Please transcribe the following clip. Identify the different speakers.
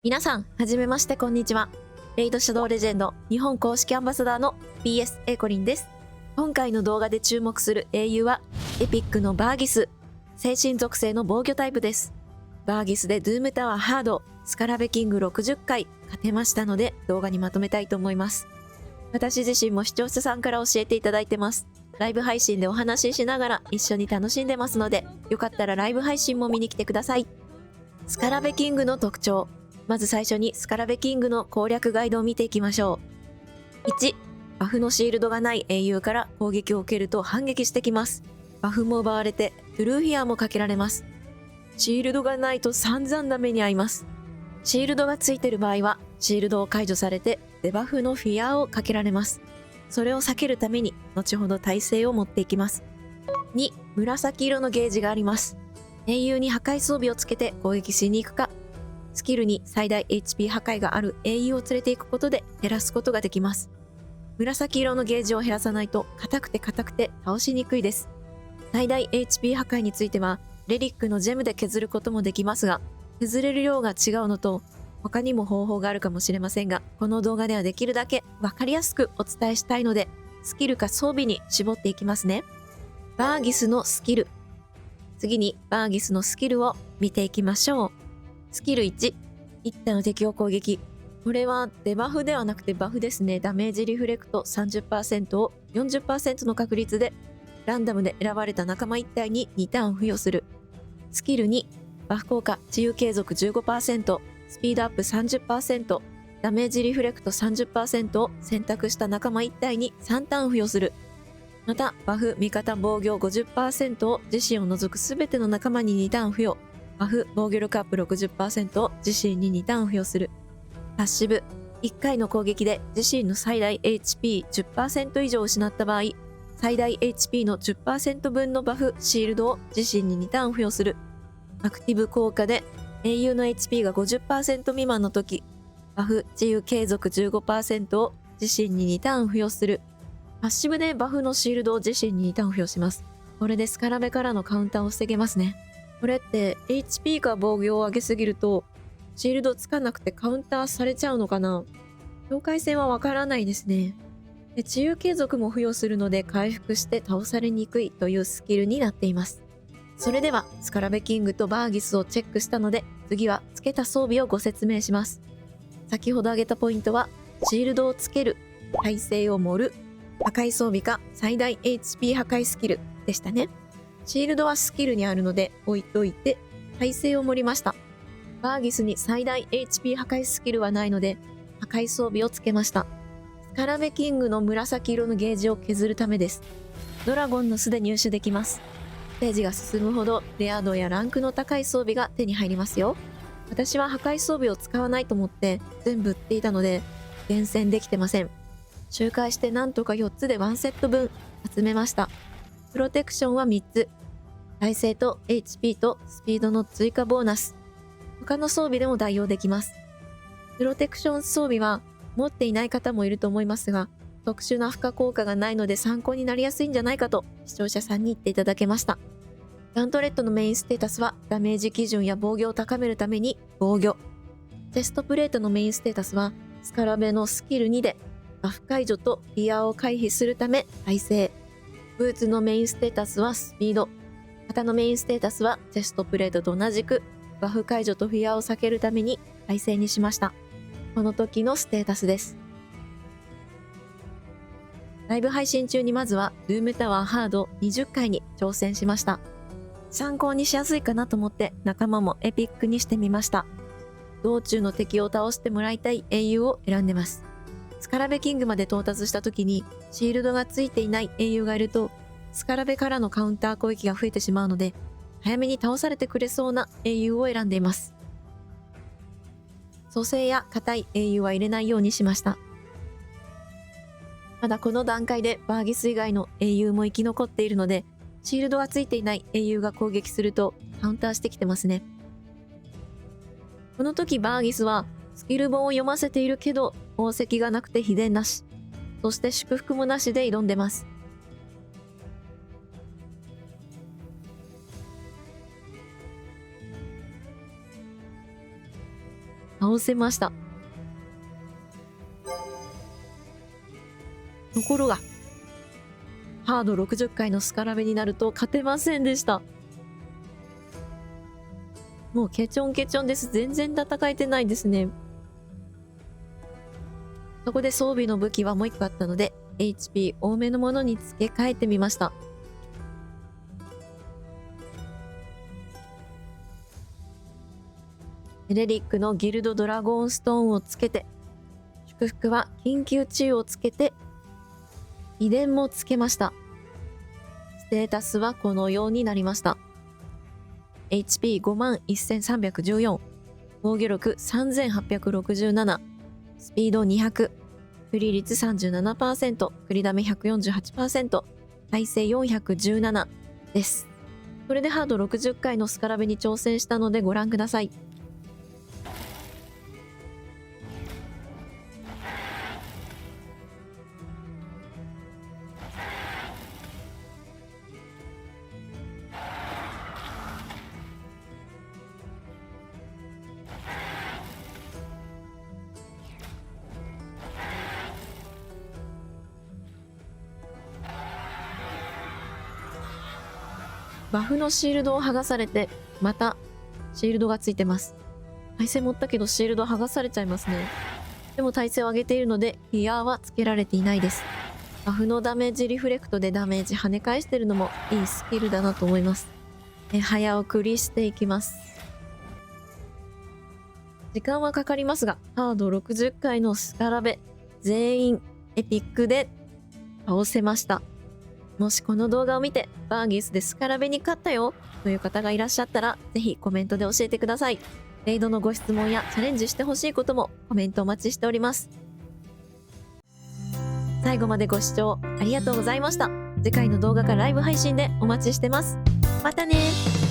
Speaker 1: 皆さん、はじめまして、こんにちは。レイドシャドウレジェンド日本公式アンバサダーの BS エイコリンです。今回の動画で注目する英雄は、エピックのバーギス。精神属性の防御タイプです。バーギスでドゥームタワーハード、スカラベキング60回勝てましたので、動画にまとめたいと思います。私自身も視聴者さんから教えていただいてます。ライブ配信でお話ししながら一緒に楽しんでますので、よかったらライブ配信も見に来てください。スカラベキングの特徴。まず最初にスカラベキングの攻略ガイドを見ていきましょう。1、バフのシールドがない英雄から攻撃を受けると反撃してきます。バフも奪われてトゥルーフィアもかけられます。シールドがないと散々な目に遭います。シールドがついている場合はシールドを解除されてデバフのフィアをかけられます。それを避けるために後ほど耐性を持っていきます。2、紫色のゲージがあります。英雄に破壊装備をつけて攻撃しに行くか、スキルに最大 HP 破壊がある英雄を連れていくことで減らすことができます。紫色のゲージを減らさないと硬くて倒しにくいです。最大 HP 破壊についてはレリックのジェムで削ることもできますが、削れる量が違うのと他にも方法があるかもしれませんが、この動画ではできるだけわかりやすくお伝えしたいので、スキルか装備に絞っていきますね。バーギスのスキル。次にバーギスのスキルを見ていきましょう。スキル1、一体の敵を攻撃。これはデバフではなくてバフですね。ダメージリフレクト 30% を 40% の確率でランダムで選ばれた仲間1体に2ターン付与する。スキル2、バフ効果治癒継続 15%、スピードアップ 30%、ダメージリフレクト 30% を選択した仲間1体に3ターン付与する。また、バフ味方防御 50% を自身を除くすべての仲間に2ターン付与。バフ防御力アップ 60% を自身に2ターン付与する。パッシブ。1回の攻撃で自身の最大 HP10% 以上を失った場合、最大 HP の 10% 分のバフシールドを自身に2ターン付与する。アクティブ効果で英雄の HP が 50% 未満の時、バフ治癒継続 15% を自身に2ターン付与する。パッシブでバフのシールドを自身に2ターン付与します。これでスカラベからのカウンターを防げますね。これって HP か防御を上げすぎるとシールドつかなくてカウンターされちゃうのかな。境界線はわからないですね。で、治癒継続も付与するので回復して倒されにくいというスキルになっています。それではスカラベキングとバーギスをチェックしたので、次はつけた装備をご説明します。先ほど挙げたポイントはシールドをつける、耐性を盛る、破壊装備か最大 HP 破壊スキルでしたね。シールドはスキルにあるので置いといて耐性を盛りました。バーギスに最大 HP 破壊スキルはないので破壊装備をつけました。スカラベキングの紫色のゲージを削るためです。ドラゴンの巣で入手できます。ステージが進むほどレア度やランクの高い装備が手に入りますよ。私は破壊装備を使わないと思って全部売っていたので厳選できてません。周回してなんとか4つで1セット分集めました。プロテクションは3つ。耐性と HP とスピードの追加ボーナス。他の装備でも代用できます。プロテクション装備は持っていない方もいると思いますが、特殊な負荷効果がないので参考になりやすいんじゃないかと視聴者さんに言っていただけました。ガントレットのメインステータスはダメージ基準や防御を高めるために防御。チェストプレートのメインステータスはスカラベのスキル2でバフ解除とフィアを回避するため耐性。ブーツのメインステータスはスピード。肩のメインステータスはチェストプレートと同じくバフ解除とフィアを避けるために耐性にしました。この時のステータスです。ライブ配信中にまずはドゥームタワーハード20回に挑戦しました。参考にしやすいかなと思って仲間もエピックにしてみました。道中の敵を倒してもらいたい英雄を選んでます。スカラベキングまで到達した時にシールドがついていない英雄がいるとスカラベからのカウンター攻撃が増えてしまうので早めに倒されてくれそうな英雄を選んでいます。蘇生や硬い英雄は入れないようにしました。まだこの段階でバーギス以外の英雄も生き残っているのでシールドがついていない英雄が攻撃するとカウンターしてきてますね。この時バーギスはスキル本を読ませているけど宝石がなくて秘伝なし、そして祝福もなしで挑んでます。倒倒せました。ところがハード60回のスカラベになると勝てませんでした。もうケチョンケチョンです。全然戦えてないですね。そこで装備の武器はもう1個あったので HP 多めのものに付け替えてみました。レリックのギルドドラゴンストーンをつけて、祝福は緊急治癒をつけて、秘伝もつけました。ステータスはこのようになりました。HP5 万1314、防御力3867、スピード200、フリー率 37%、クリダメ 148%、耐性417です。それでハード60回のスカラベに挑戦したのでご覧ください。バフのシールドを剥がされて、またシールドがついてます。耐性持ったけどシールド剥がされちゃいますね。でも耐性を上げているのでヒアーはつけられていないです。バフのダメージリフレクトでダメージ跳ね返してるのもいいスキルだなと思います。早送りしていきます。時間はかかりますが、ハード60回のスカラベ全員エピックで倒せました。もしこの動画を見てバーギスでスカラベに勝ったよという方がいらっしゃったら、ぜひコメントで教えてください。レイドのご質問やチャレンジしてほしいこともコメントお待ちしております。最後までご視聴ありがとうございました。次回の動画かライブ配信でお待ちしてます。またね。